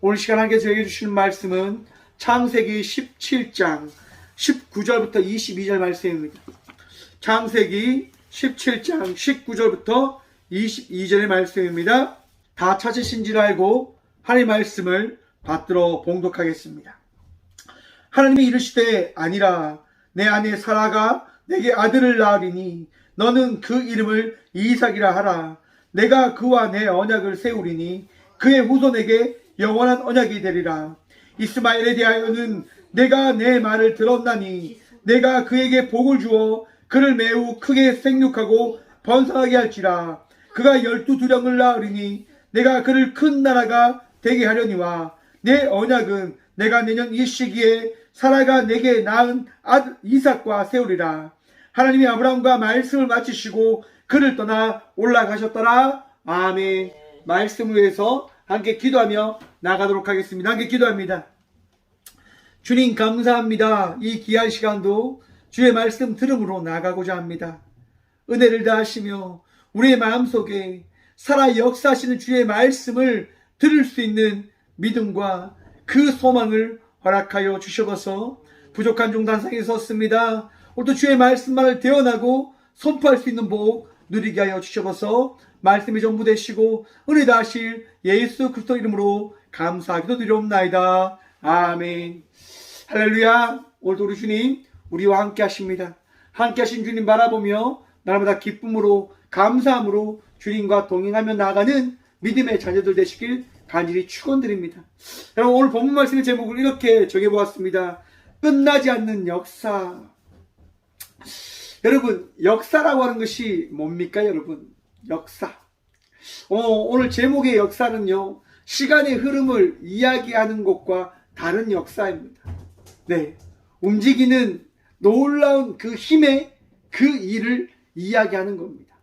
오늘 시간 함께 저에게 주시는 말씀은 창세기 17장 19절부터 22절 말씀입니다. 창세기 17장 19절부터 22절의 말씀입니다. 다 찾으신 줄 알고 하나님의 말씀을 받들어 봉독하겠습니다. 하나님이 이르시되 아니라 내 아내 사라가 내게 아들을 낳으리니 너는 그 이름을 이삭이라 하라. 내가 그와 내 언약을 세우리니 그의 후손에게 영원한 언약이 되리라. 이스마엘에 대하여는 내가 내 말을 들었나니 내가 그에게 복을 주어 그를 매우 크게 생육하고 번성하게 할지라. 그가 12두령을 낳으리니 내가 그를 큰 나라가 되게 하려니와 내 언약은 내가 내년 이 시기에 사라가 내게 낳은 아들 이삭과 세우리라. 하나님이 아브라함과 말씀을 마치시고 그를 떠나 올라가셨더라. 아멘. 말씀을 위해서 함께 기도하며 나가도록 하겠습니다. 함께 기도합니다. 주님 감사합니다. 이 귀한 시간도 주의 말씀 들음으로 나가고자 합니다. 은혜를 다하시며 우리의 마음속에 살아 역사하시는 주의 말씀을 들을 수 있는 믿음과 그 소망을 허락하여 주셔서 부족한 종단상에 섰습니다. 오늘도 주의 말씀만을 대언하고 선포할 수 있는 복 누리게 하여 주셔서 말씀이 전부 되시고 은혜 다하실 예수 그리스도 이름으로 감사하기도 드리옵나이다. 아멘. 할렐루야. 오늘도 우리 주님 우리와 함께 하십니다. 함께 하신 주님 바라보며 날마다 기쁨으로 감사함으로 주님과 동행하며 나아가는 믿음의 자녀들 되시길 간절히 축원드립니다. 여러분 오늘 본문 말씀의 제목을 이렇게 정해보았습니다. 끝나지 않는 역사. 여러분 역사라고 하는 것이 뭡니까 여러분? 역사. 오늘 제목의 역사는요, 시간의 흐름을 이야기하는 것과 다른 역사입니다. 네, 움직이는 놀라운 그 힘의 그 일을 이야기하는 겁니다.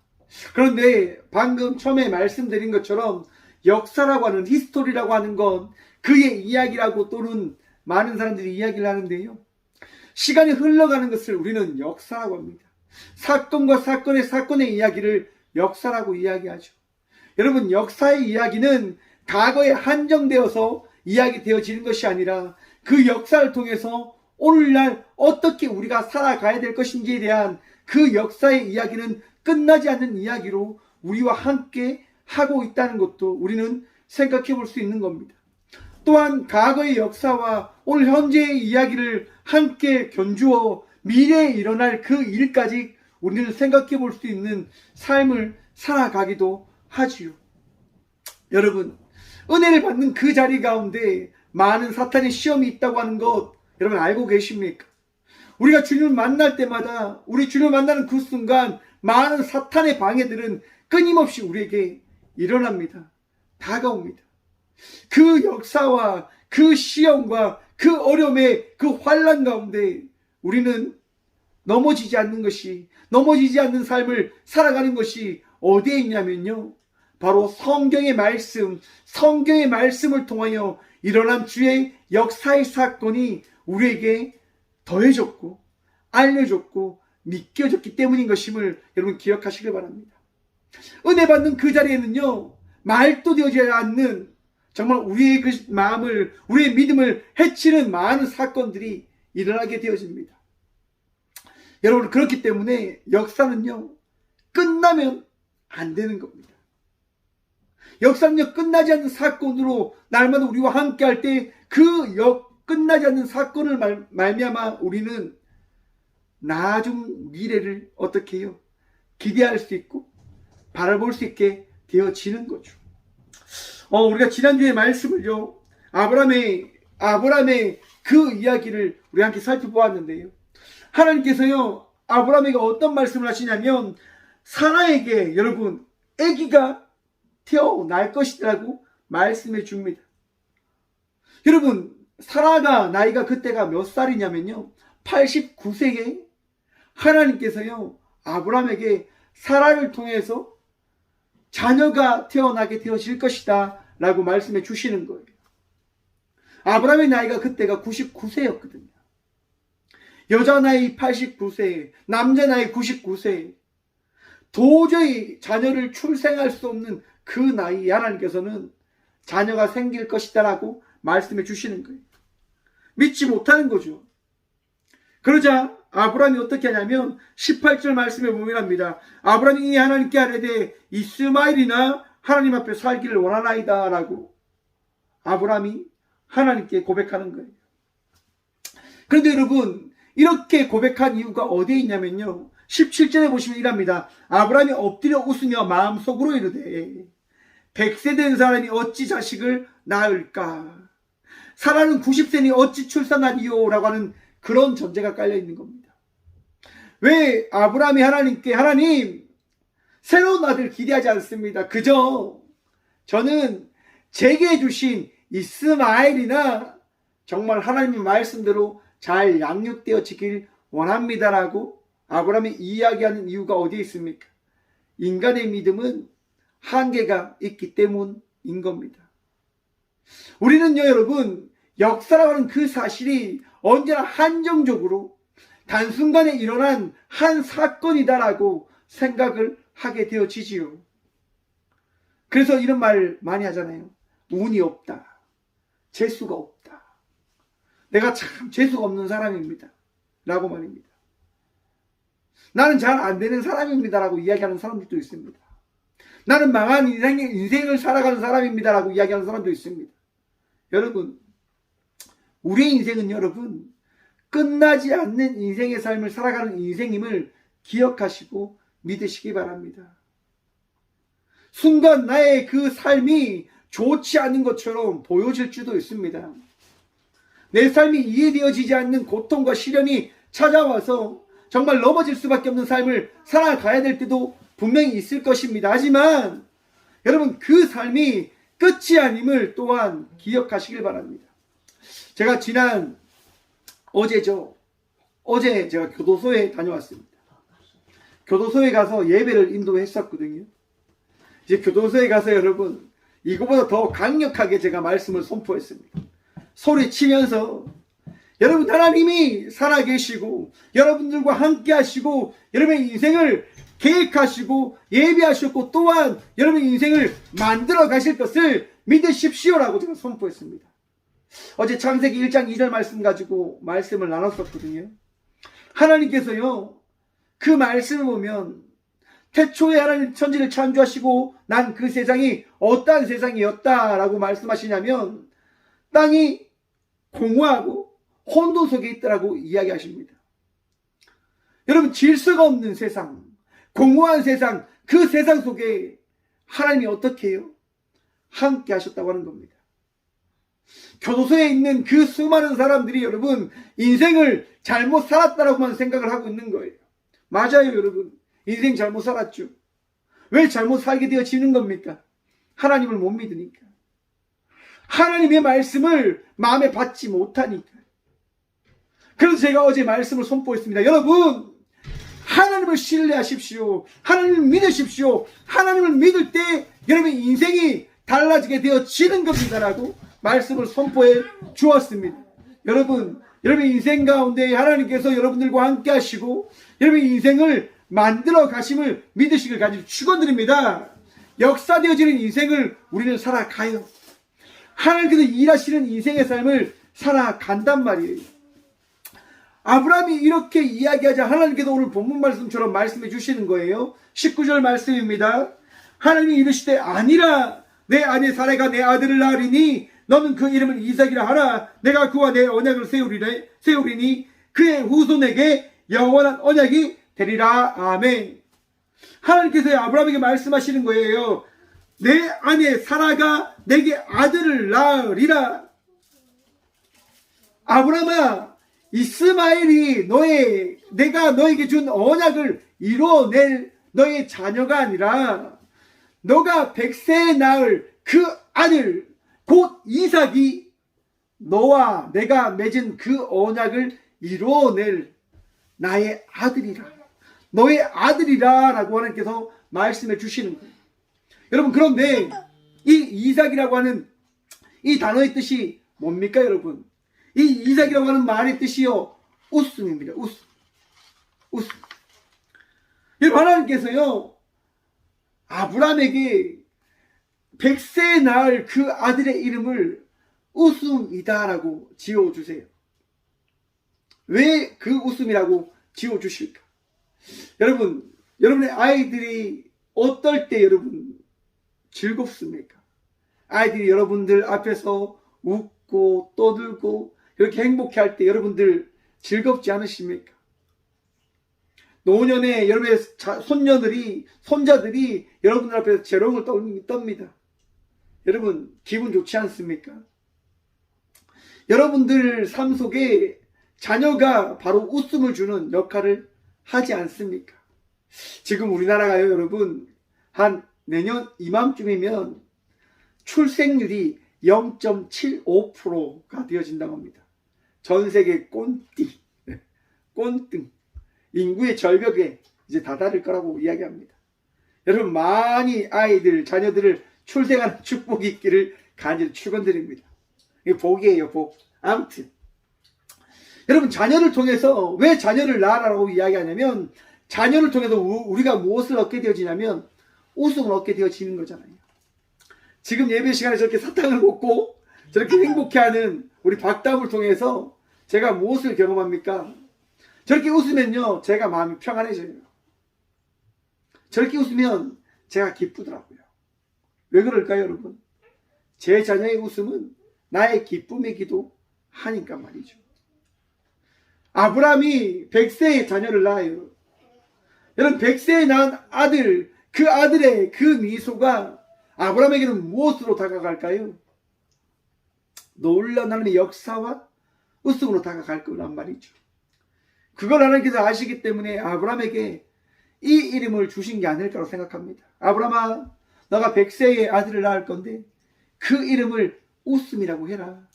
그런데 방금 처음에 말씀드린 것처럼 역사라고 하는 히스토리라고 하는 건 그의 이야기라고 또는 많은 사람들이 이야기를 하는데요, 시간이 흘러가는 것을 우리는 역사라고 합니다. 사건과 사건의 이야기를 역사라고 이야기하죠. 여러분 역사의 이야기는 과거에 한정되어서 이야기되어지는 것이 아니라 그 역사를 통해서 오늘날 어떻게 우리가 살아가야 될 것인지에 대한 그 역사의 이야기는 끝나지 않는 이야기로 우리와 함께 하고 있다는 것도 우리는 생각해 볼 수 있는 겁니다. 또한 과거의 역사와 오늘 현재의 이야기를 함께 견주어 미래에 일어날 그 일까지 우리는 생각해 볼 수 있는 삶을 살아가기도 하지요. 여러분 은혜를 받는 그 자리 가운데 많은 사탄의 시험이 있다고 하는 것 여러분 알고 계십니까? 우리가 주님을 만날 때마다 우리 주님을 만나는 그 순간 많은 사탄의 방해들은 끊임없이 우리에게 일어납니다. 다가옵니다. 그 역사와 그 시험과 그 어려움의 그 환난 가운데 우리는 넘어지지 않는 삶을 살아가는 것이 어디에 있냐면요, 바로 성경의 말씀을 통하여 일어난 주의 역사의 사건이 우리에게 더해졌고 알려졌고 믿겨졌기 때문인 것임을 여러분 기억하시길 바랍니다. 은혜 받는 그 자리에는요, 말도 되지 않는 정말 우리의 그 마음을, 우리의 믿음을 해치는 많은 사건들이 일어나게 되어집니다. 여러분 그렇기 때문에 역사는요, 끝나면 안 되는 겁니다. 역사는요, 끝나지 않는 사건으로 날마다 우리와 함께 할 때 그 끝나지 않는 사건을 말미암아 우리는 나중 미래를 어떻게 해요? 기대할 수 있고 바라볼 수 있게 되어지는 거죠. 우리가 지난주에 말씀을요, 아브라함의 그 이야기를 우리 함께 살펴보았는데요, 하나님께서요 아브라함에게 어떤 말씀을 하시냐면 사라에게 여러분 아기가 태어날 것이라고 말씀해 줍니다. 여러분 사라가 나이가 그때가 몇 살이냐면요 89세에 하나님께서요 아브라함에게 사라를 통해서 자녀가 태어나게 되어질 것이다 라고 말씀해 주시는 거예요. 아브라함의 나이가 그때가 99세였거든요. 여자 나이 89세, 남자 나이 99세, 도저히 자녀를 출생할 수 없는 그 나이에 하나님께서는 자녀가 생길 것이다 라고 말씀해 주시는 거예요. 믿지 못하는 거죠. 그러자 아브라함이 어떻게 하냐면 18절 말씀에 보면 합니다. 아브라함이 하나님께 아뢰되 이스마엘이나 하나님 앞에 살기를 원하나이다 라고 아브라함이 하나님께 고백하는 거예요. 그런데 여러분, 이렇게 고백한 이유가 어디에 있냐면요, 17절에 보시면 이랍니다. 아브라함이 엎드려 웃으며 마음속으로 이르되 100세 된 사람이 어찌 자식을 낳을까? 사라는 90세니 어찌 출산하리요? 라고 하는 그런 전제가 깔려 있는 겁니다. 왜 아브라함이 하나님께 하나님 새로운 아들 기대하지 않습니다. 그저 저는 제게 주신 이스마엘이나 정말 하나님의 말씀대로 잘 양육되어지길 원합니다라고 아브라함이 이야기하는 이유가 어디에 있습니까? 인간의 믿음은 한계가 있기 때문인 겁니다. 우리는요 여러분, 역사라고 하는 그 사실이 언제나 한정적으로 단순간에 일어난 한 사건이다라고 생각을 하게 되어지지요. 그래서 이런 말 많이 하잖아요. 운이 없다. 재수가 없다. 내가 참 재수가 없는 사람입니다. 라고 말입니다. 나는 잘 안 되는 사람입니다. 라고 이야기하는 사람들도 있습니다. 나는 망한 인생을 살아가는 사람입니다. 라고 이야기하는 사람도 있습니다. 여러분, 우리의 인생은 여러분, 끝나지 않는 인생의 삶을 살아가는 인생임을 기억하시고 믿으시기 바랍니다. 순간 나의 그 삶이 좋지 않은 것처럼 보여질 수도 있습니다. 내 삶이 이해되어지지 않는 고통과 시련이 찾아와서 정말 넘어질 수밖에 없는 삶을 살아가야 될 때도 분명히 있을 것입니다. 하지만 여러분, 그 삶이 끝이 아님을 또한 기억하시길 바랍니다. 제가 어제 제가 교도소에 다녀왔습니다. 교도소에 가서 예배를 인도했었거든요. 이제 교도소에 가서 여러분, 이거보다 더 강력하게 제가 말씀을 선포했습니다. 소리치면서 여러분, 하나님이 살아계시고 여러분들과 함께 하시고 여러분의 인생을 계획하시고 예비하셨고 또한 여러분의 인생을 만들어 가실 것을 믿으십시오라고 제가 선포했습니다. 어제 창세기 1장 2절 말씀 가지고 말씀을 나눴었거든요. 하나님께서요, 그 말씀을 보면 태초에 하나님 천지를 창조하시고 난 그 세상이 어떠한 세상이었다라고 말씀하시냐면 땅이 공허하고 혼돈 속에 있더라고 이야기하십니다. 여러분, 질서가 없는 세상, 공허한 세상, 그 세상 속에 하나님이 어떻게 해요? 함께 하셨다고 하는 겁니다. 교도소에 있는 그 수많은 사람들이 여러분, 인생을 잘못 살았다라고만 생각을 하고 있는 거예요. 맞아요 여러분, 인생 잘못 살았죠. 왜 잘못 살게 되어지는 겁니까? 하나님을 못 믿으니까, 하나님의 말씀을 마음에 받지 못하니까. 그래서 제가 어제 말씀을 선포했습니다. 여러분, 하나님을 신뢰하십시오. 하나님을 믿으십시오. 하나님을 믿을 때 여러분의 인생이 달라지게 되어지는 겁니다라고 말씀을 선포해 주었습니다. 여러분, 여러분의 인생 가운데 하나님께서 여러분들과 함께 하시고 여러분의 인생을 만들어 가심을 믿으시길 간절히 축원드립니다. 역사되어지는 인생을 우리는 살아가요. 하나님께서 일하시는 인생의 삶을 살아간단 말이에요. 아브라함이 이렇게 이야기하자 하나님께서 오늘 본문 말씀처럼 말씀해 주시는 거예요. 19절 말씀입니다. 하나님이 이르시되 아니라 내 아내 사라가 내 아들을 낳으리니 너는 그 이름을 이삭이라 하라. 내가 그와 내 언약을 세우리니 그의 후손에게 영원한 언약이 되리라. 아멘. 하나님께서 아브라함에게 말씀하시는 거예요. 내 아내 사라가 내게 아들을 낳으리라. 아브라함아, 이스마엘이 내가 너에게 준 언약을 이루어낼 너의 자녀가 아니라 너가 100세에 낳을 그 아들 곧 이삭이 너와 내가 맺은 그 언약을 이루어낼 나의 아들이라, 너의 아들이라 라고 하나님께서 말씀해 주시는 거예요. 여러분, 그런데 이 이삭이라고 하는 이 단어의 뜻이 뭡니까 여러분? 이 이삭이라고 하는 말의 뜻이요, 웃음입니다. 웃음. 여러분, 하나님께서요, 아브라함에게 100세에 낳을 그 아들의 이름을 웃음이다라고 지어주세요. 왜 그 웃음이라고 지어주실까? 여러분, 여러분의 아이들이 어떨 때 여러분 즐겁습니까? 아이들이 여러분들 앞에서 웃고 떠들고 이렇게 행복해 할 때 여러분들 즐겁지 않으십니까? 노년에 여러분의 손자들이 여러분들 앞에서 재롱을 떱니다. 여러분 기분 좋지 않습니까? 여러분들 삶 속에 자녀가 바로 웃음을 주는 역할을 하지 않습니까? 지금 우리나라가요, 여러분, 한 내년 이맘쯤이면 출생률이 0.75%가 되어진다고 합니다. 전 세계 꼰등, 인구의 절벽에 이제 다다를 거라고 이야기합니다. 여러분, 많이 아이들, 자녀들을 출생하는 축복이 있기를 간절히 축원드립니다. 이게 복이에요, 복. 아무튼 여러분, 자녀를 통해서 왜 자녀를 낳으라고 이야기하냐면, 자녀를 통해서 우리가 무엇을 얻게 되어지냐면 웃음을 얻게 되어지는 거잖아요. 지금 예배 시간에 저렇게 사탕을 먹고 저렇게 행복해하는 우리 박담을 통해서 제가 무엇을 경험합니까? 저렇게 웃으면요, 제가 마음이 평안해져요. 저렇게 웃으면 제가 기쁘더라고요. 왜 그럴까요, 여러분? 제 자녀의 웃음은 나의 기쁨이기도 하니까 말이죠. 아브라함이 100세의 자녀를 낳아요. 여러분, 100세에 낳은 아들, 그 아들의 그 미소가 아브라함에게는 무엇으로 다가갈까요? 놀라운 하나님의 역사와 웃음으로 다가갈 거란 말이죠. 그걸 하나님께서 아시기 때문에 아브라함에게 이 이름을 주신 게 아닐까라고 생각합니다. 아브라함아, 너가 100세의 아들을 낳을 건데 그 이름을 웃음이라고 해라.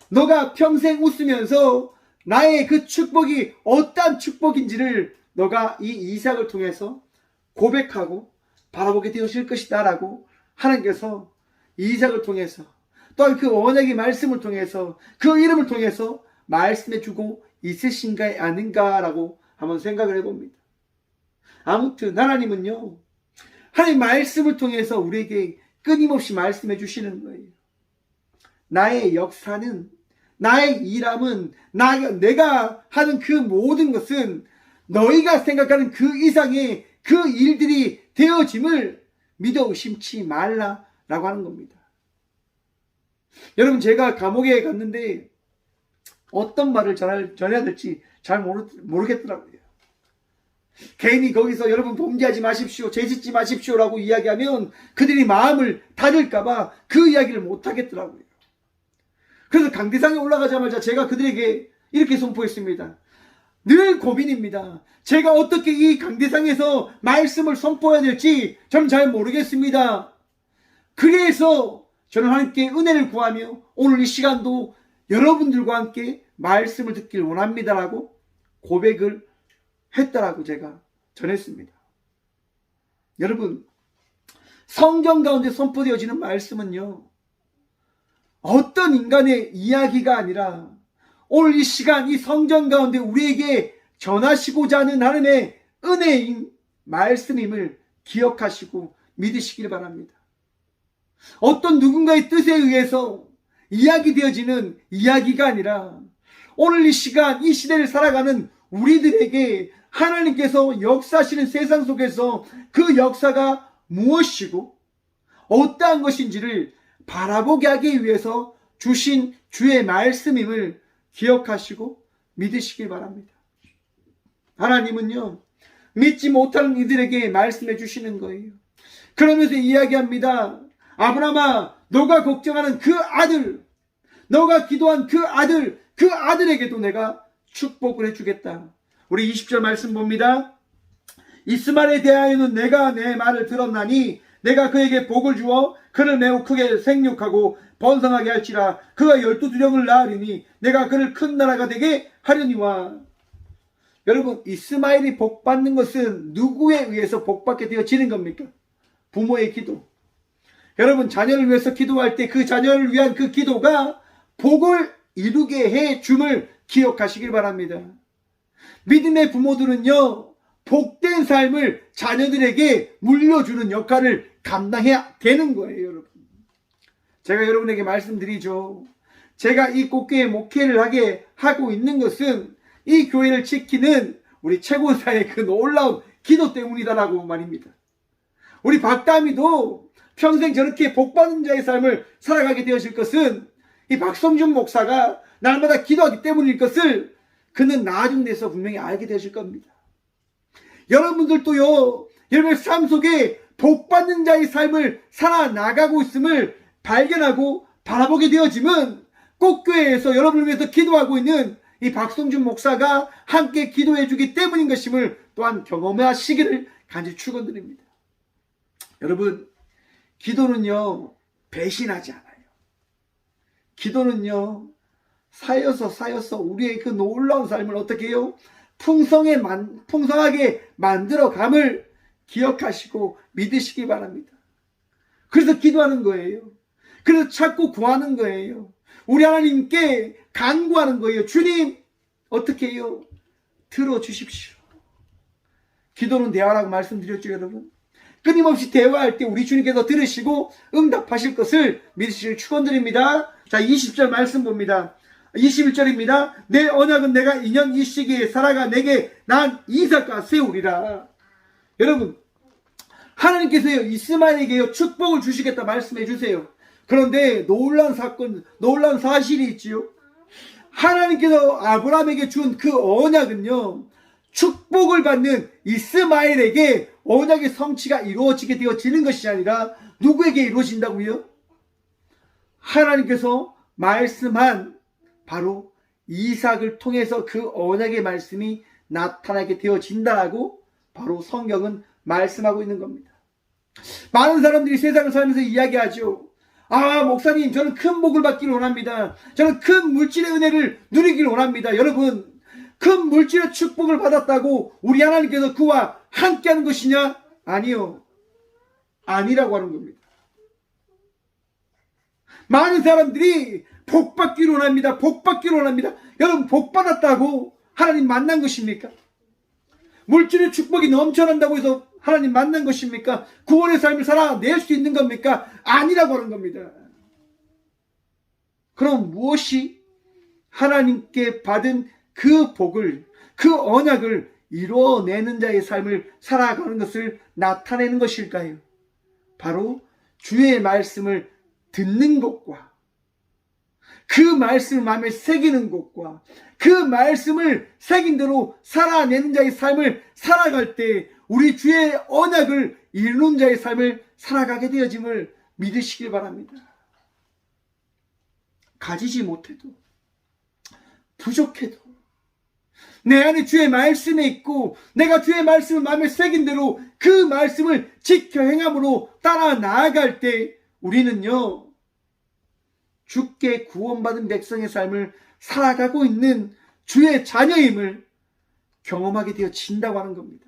너가 평생 웃으면서 나의 그 축복이 어떠한 축복인지를 너가 이 이삭을 통해서 고백하고 바라보게 되어질 것이다 라고 하나님께서 이삭을 통해서 또한 그 언약의 말씀을 통해서 그 이름을 통해서 말씀해 주고 있으신가 아닌가라고 한번 생각을 해봅니다. 아무튼 하나님은요, 하나님 말씀을 통해서 우리에게 끊임없이 말씀해 주시는 거예요. 나의 역사는, 나의 일함은, 내가 하는 그 모든 것은 너희가 생각하는 그 이상의 그 일들이 되어짐을 믿어 의심치 말라라고 하는 겁니다. 여러분, 제가 감옥에 갔는데 어떤 말을 전해야 될지 잘 모르겠더라고요. 괜히 거기서 여러분 범죄하지 마십시오, 죄짓지 마십시오라고 이야기하면 그들이 마음을 닫을까봐 그 이야기를 못하겠더라고요. 그래서 강대상에 올라가자마자 제가 그들에게 이렇게 선포했습니다. 늘 고민입니다. 제가 어떻게 이 강대상에서 말씀을 선포해야 될지 저는 잘 모르겠습니다. 그래서 저는 하나님께 은혜를 구하며 오늘 이 시간도 여러분들과 함께 말씀을 듣길 원합니다라고 고백을 했다라고 제가 전했습니다. 여러분, 성경 가운데 선포되어지는 말씀은요, 어떤 인간의 이야기가 아니라 오늘 이 시간 이 성경 가운데 우리에게 전하시고자 하는 하나님의 은혜인 말씀임을 기억하시고 믿으시길 바랍니다. 어떤 누군가의 뜻에 의해서 이야기되어지는 이야기가 아니라 오늘 이 시간 이 시대를 살아가는 우리들에게 하나님께서 역사하시는 세상 속에서 그 역사가 무엇이고 어떠한 것인지를 바라보게 하기 위해서 주신 주의 말씀임을 기억하시고 믿으시길 바랍니다. 하나님은요, 믿지 못하는 이들에게 말씀해 주시는 거예요. 그러면서 이야기합니다. 아브라함아, 너가 걱정하는 그 아들, 너가 기도한 그 아들에게도 내가 축복을 해주겠다. 우리 20절 말씀 봅니다. 이스마엘에 대하여는 내가 내 말을 들었나니 내가 그에게 복을 주어 그를 매우 크게 생육하고 번성하게 할지라. 그가 12두령을 낳으리니 내가 그를 큰 나라가 되게 하려니와. 여러분, 이스마엘이 복받는 것은 누구에 의해서 복받게 되어지는 겁니까? 부모의 기도. 여러분, 자녀를 위해서 기도할 때 그 자녀를 위한 그 기도가 복을 이루게 해 줌을 기억하시길 바랍니다. 믿음의 부모들은요, 복된 삶을 자녀들에게 물려주는 역할을 감당해야 되는 거예요, 여러분. 제가 여러분에게 말씀드리죠. 제가 이 꽃교회 목회를 하고 있는 것은 이 교회를 지키는 우리 최고사의 그 놀라운 기도 때문이다라고 말입니다. 우리 박다미도 평생 저렇게 복받은 자의 삶을 살아가게 되어질 것은 이 박성준 목사가 날마다 기도하기 때문일 것을 그는 나중 돼서 분명히 알게 되어질 겁니다. 여러분들도요, 여러분의 삶 속에 복받는 자의 삶을 살아나가고 있음을 발견하고 바라보게 되어지면 꽃교회에서 여러분을 위해서 기도하고 있는 이 박성준 목사가 함께 기도해 주기 때문인 것임을 또한 경험하시기를 간절히 축원드립니다. 여러분, 기도는요 배신하지 않아요. 기도는요 쌓여서 우리의 그 놀라운 삶을 어떻게 해요? 풍성하게 만들어감을 기억하시고 믿으시기 바랍니다. 그래서 기도하는 거예요. 그래서 찾고 구하는 거예요. 우리 하나님께 간구하는 거예요. 주님, 어떻게 해요? 들어주십시오. 기도는 대화라고 말씀드렸죠, 여러분. 끊임없이 대화할 때 우리 주님께서 들으시고 응답하실 것을 믿으시길 축원드립니다. 자, 20절 말씀 봅니다. 21절입니다. 내 언약은 내가 2년 이 시기에 살아가 내게 난 이삭과 세우리라. 여러분, 하나님께서요 이스마엘에게요 축복을 주시겠다 말씀해 주세요. 그런데 놀라운 사실이 있지요. 하나님께서 아브라함에게 준 그 언약은요, 축복을 받는 이스마엘에게 언약의 성취가 이루어지게 되어지는 것이 아니라 누구에게 이루어진다고요? 하나님께서 말씀한 바로 이삭을 통해서 그 언약의 말씀이 나타나게 되어진다라고 바로 성경은 말씀하고 있는 겁니다. 많은 사람들이 세상을 살면서 이야기하죠. 아, 목사님, 저는 큰 복을 받기를 원합니다. 저는 큰 물질의 은혜를 누리기를 원합니다. 여러분, 큰 물질의 축복을 받았다고 우리 하나님께서 그와 함께하는 것이냐? 아니요. 아니라고 하는 겁니다. 많은 사람들이 복 받기를 원합니다. 복 받기를 원합니다. 여러분, 복 받았다고 하나님 만난 것입니까? 물질의 축복이 넘쳐난다고 해서 하나님 만난 것입니까? 구원의 삶을 살아낼 수 있는 겁니까? 아니라고 하는 겁니다. 그럼 무엇이 하나님께 받은 그 복을, 그 언약을 이루어내는 자의 삶을 살아가는 것을 나타내는 것일까요? 바로 주의 말씀을 듣는 것과 그 말씀을 마음에 새기는 것과 그 말씀을 새긴 대로 살아내는 자의 삶을 살아갈 때 우리 주의 언약을 이루는 자의 삶을 살아가게 되어짐을 믿으시길 바랍니다. 가지지 못해도, 부족해도 내 안에 주의 말씀에 있고 내가 주의 말씀을 마음에 새긴 대로 그 말씀을 지켜 행함으로 따라 나아갈 때 우리는요 주께 구원받은 백성의 삶을 살아가고 있는 주의 자녀임을 경험하게 되어진다고 하는 겁니다.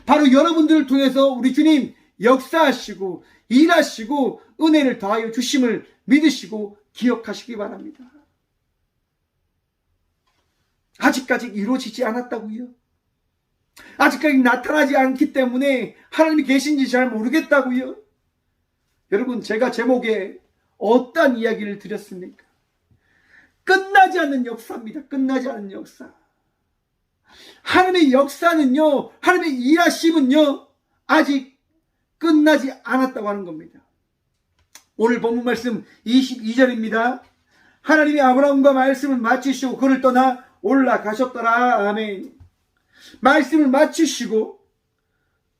바로 여러분들을 통해서 우리 주님 역사하시고 일하시고 은혜를 더하여 주심을 믿으시고 기억하시기 바랍니다. 아직까지 이루어지지 않았다고요? 아직까지 나타나지 않기 때문에 하나님이 계신지 잘 모르겠다고요? 여러분, 제가 제목에 어떤 이야기를 드렸습니까? 끝나지 않는 역사입니다. 끝나지 않는 역사. 하나님의 역사는요, 하나님의 일하심은요 아직 끝나지 않았다고 하는 겁니다. 오늘 본문 말씀 22절입니다. 하나님이 아브라함과 말씀을 마치시고 그를 떠나 올라가셨더라. 아멘. 말씀을 마치시고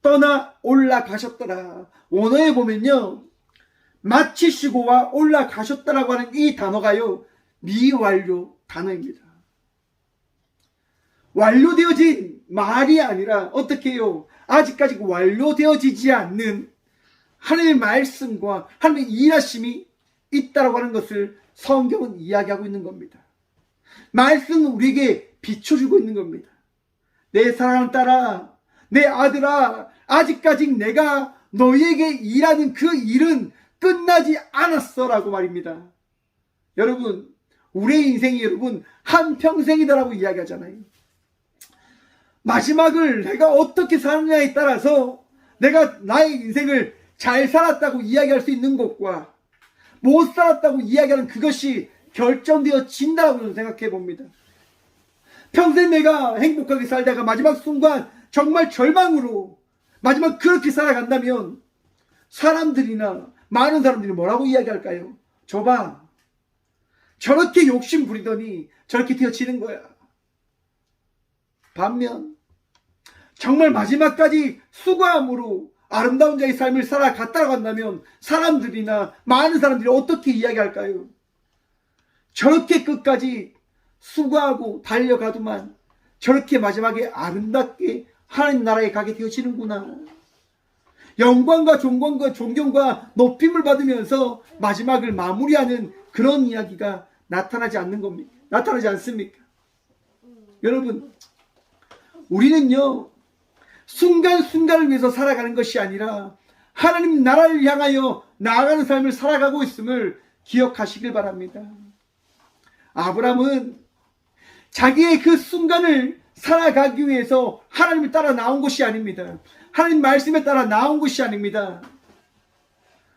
떠나 올라가셨더라. 원어에 보면요 마치시고와 올라가셨다라고 하는 이 단어가요 미완료 단어입니다. 완료되어진 말이 아니라 어떻게 해요? 아직까지 완료되어지지 않는 하나님의 말씀과 하나님의 일하심이 있다라고 하는 것을 성경은 이야기하고 있는 겁니다. 말씀은 우리에게 비춰주고 있는 겁니다. 내 사랑하는 딸아, 내 아들아, 아직까지 내가 너희에게 일하는 그 일은 끝나지 않았어 라고 말입니다. 여러분, 우리의 인생이 여러분 한평생이다라고 이야기하잖아요. 마지막을 내가 어떻게 사느냐에 따라서 내가 나의 인생을 잘 살았다고 이야기할 수 있는 것과 못 살았다고 이야기하는 그것이 결정되어진다고 저는 생각해 봅니다. 평생 내가 행복하게 살다가 마지막 순간 정말 절망으로 마지막 그렇게 살아간다면 사람들이나 많은 사람들이 뭐라고 이야기할까요? 저봐, 저렇게 욕심 부리더니 저렇게 되어지는 거야. 반면 정말 마지막까지 수고함으로 아름다운 자의 삶을 살아갔다고 한다면 사람들이나 많은 사람들이 어떻게 이야기할까요? 저렇게 끝까지 수고하고 달려가더만 저렇게 마지막에 아름답게 하나님 나라에 가게 되어지는구나. 영광과 존경과 높임을 받으면서 마지막을 마무리하는 그런 이야기가 나타나지 않는 겁니까? 나타나지 않습니까? 여러분, 우리는요, 순간순간을 위해서 살아가는 것이 아니라 하나님 나라를 향하여 나아가는 삶을 살아가고 있음을 기억하시길 바랍니다. 아브라함은 자기의 그 순간을 살아가기 위해서 하나님을 따라 나온 것이 아닙니다. 하나님 말씀에 따라 나온 것이 아닙니다.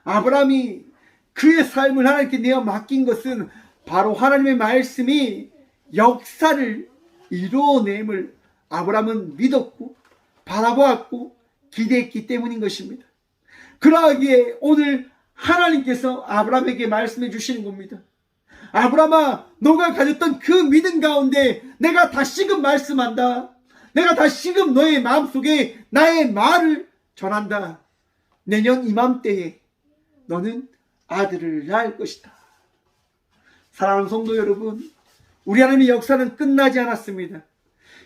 아브라함이 그의 삶을 하나님께 내어 맡긴 것은 바로 하나님의 말씀이 역사를 이루어냄을 아브라함은 믿었고 바라보았고 기대했기 때문인 것입니다. 그러하기에 오늘 하나님께서 아브라함에게 말씀해 주시는 겁니다. 아브라함아, 너가 가졌던 그 믿음 가운데 내가 다시금 말씀한다. 내가 다시금 너의 마음속에 나의 말을 전한다. 내년 이맘때에 너는 아들을 낳을 것이다. 사랑하는 성도 여러분, 우리 하나님의 역사는 끝나지 않았습니다.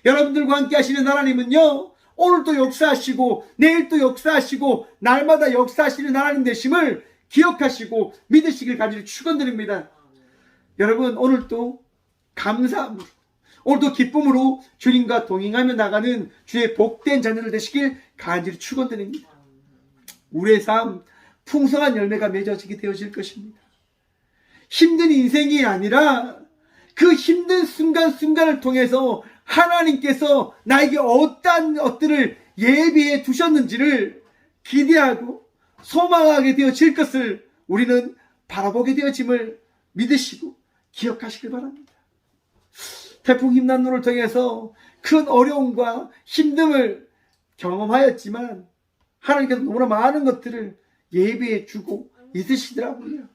여러분들과 함께 하시는 하나님은요, 오늘도 역사하시고 내일도 역사하시고 날마다 역사하시는 하나님 되심을 기억하시고 믿으시길 간절히 축원드립니다. 여러분, 오늘도 감사함으로, 오늘도 기쁨으로 주님과 동행하며 나가는 주의 복된 자녀들 되시길 간절히 축원드립니다. 우리의 삶 풍성한 열매가 맺어지게 되어질 것입니다. 힘든 인생이 아니라 그 힘든 순간순간을 통해서 하나님께서 나에게 어떠한 것들을 예비해 두셨는지를 기대하고 소망하게 되어질 것을 우리는 바라보게 되어짐을 믿으시고 기억하시길 바랍니다. 태풍 힘난로를 통해서 큰 어려움과 힘듦을 경험하였지만 하나님께서 너무나 많은 것들을 예비해 주고 있으시더라고요.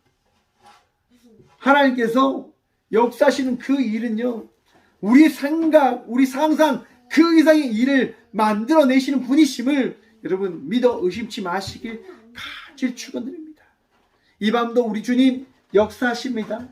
하나님께서 역사하시는 그 일은요, 우리 생각, 우리 상상 그 이상의 일을 만들어내시는 분이심을 여러분 믿어 의심치 마시길 간절히 축원드립니다. 이 밤도 우리 주님 역사하십니다.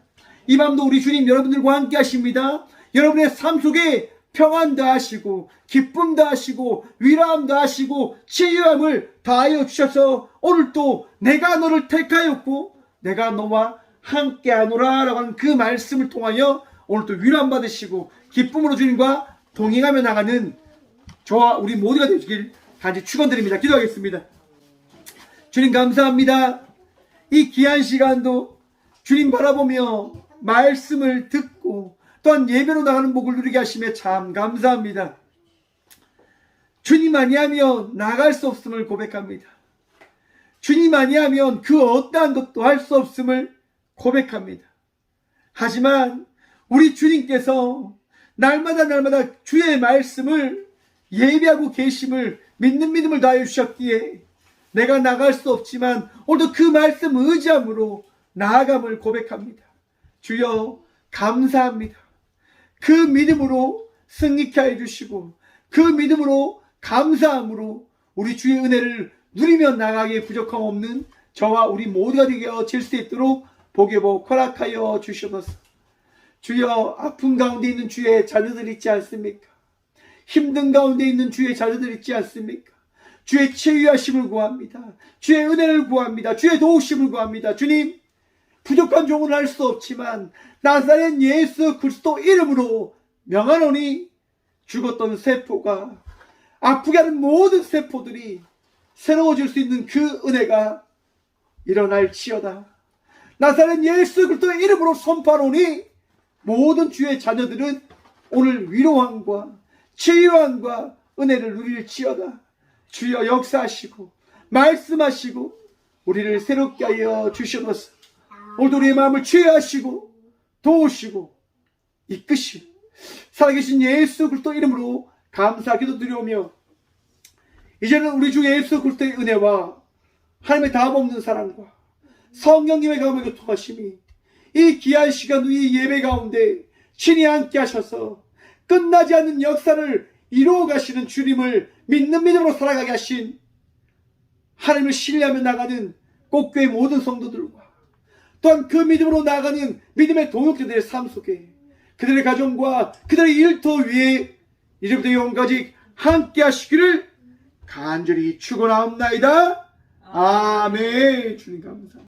이 밤도 우리 주님 여러분들과 함께 하십니다. 여러분의 삶 속에 평안도 하시고 기쁨도 하시고 위로함도 하시고 치유함을 다하여 주셔서 오늘도 내가 너를 택하였고 내가 너와 함께하노라 라고 하는 그 말씀을 통하여 오늘도 위로함 받으시고 기쁨으로 주님과 동행하며 나가는 저와 우리 모두가 되시길 간절히 축원드립니다. 기도하겠습니다. 주님 감사합니다. 이 귀한 시간도 주님 바라보며 말씀을 듣고 또한 예배로 나가는 복을 누리게 하시며 참 감사합니다. 주님 아니하면 나갈 수 없음을 고백합니다. 주님 아니하면 그 어떠한 것도 할 수 없음을 고백합니다. 하지만 우리 주님께서 날마다 주의 말씀을 예비하고 계심을 믿는 믿음을 다해 주셨기에 내가 나갈 수 없지만 오늘도 그 말씀 의지함으로 나아감을 고백합니다. 주여 감사합니다. 그 믿음으로 승리케 해주시고 그 믿음으로 감사함으로 우리 주의 은혜를 누리며 나가기에 부족함 없는 저와 우리 모두가 되어질 수 있도록 복의 복 허락하여 주시옵소서. 주여 아픔 가운데 있는 주의 자녀들 있지 않습니까? 힘든 가운데 있는 주의 자녀들 있지 않습니까? 주의 치유하심을 구합니다. 주의 은혜를 구합니다. 주의 도우심을 구합니다. 주님, 부족한 종은 할 수 없지만 나사렛 예수 그리스도 이름으로 명하노니 죽었던 세포가 아프게 하는 모든 세포들이 새로워질 수 있는 그 은혜가 일어날지어다. 나사렛 예수 그리스도의 이름으로 선포하노니 모든 주의 자녀들은 오늘 위로함과 치유함과 은혜를 누릴지어다. 주여 역사하시고 말씀하시고 우리를 새롭게 하여 주시옵소서. 오늘도 우리의 마음을 치유하시고 도우시고 이끄시 살아계신 예수 그리스도 이름으로 감사 기도드리오며 이제는 우리 주 예수 그리스도의 은혜와 하나님의 다함없는 사랑과 성령님의 감화 교통하심이 이 귀한 시간 이 예배 가운데 친히 함께 하셔서 끝나지 않는 역사를 이루어 가시는 주님을 믿는 믿음으로 살아가게 하신 하나님을 신뢰하며 나가는 꽃교회 모든 성도들과 또한 그 믿음으로 나아가는 믿음의 동역자들의 삶 속에 그들의 가정과 그들의 일터 위에 이제부터 영원까지 함께 하시기를 간절히 축원하옵나이다. 아멘. 주님 감사합니다.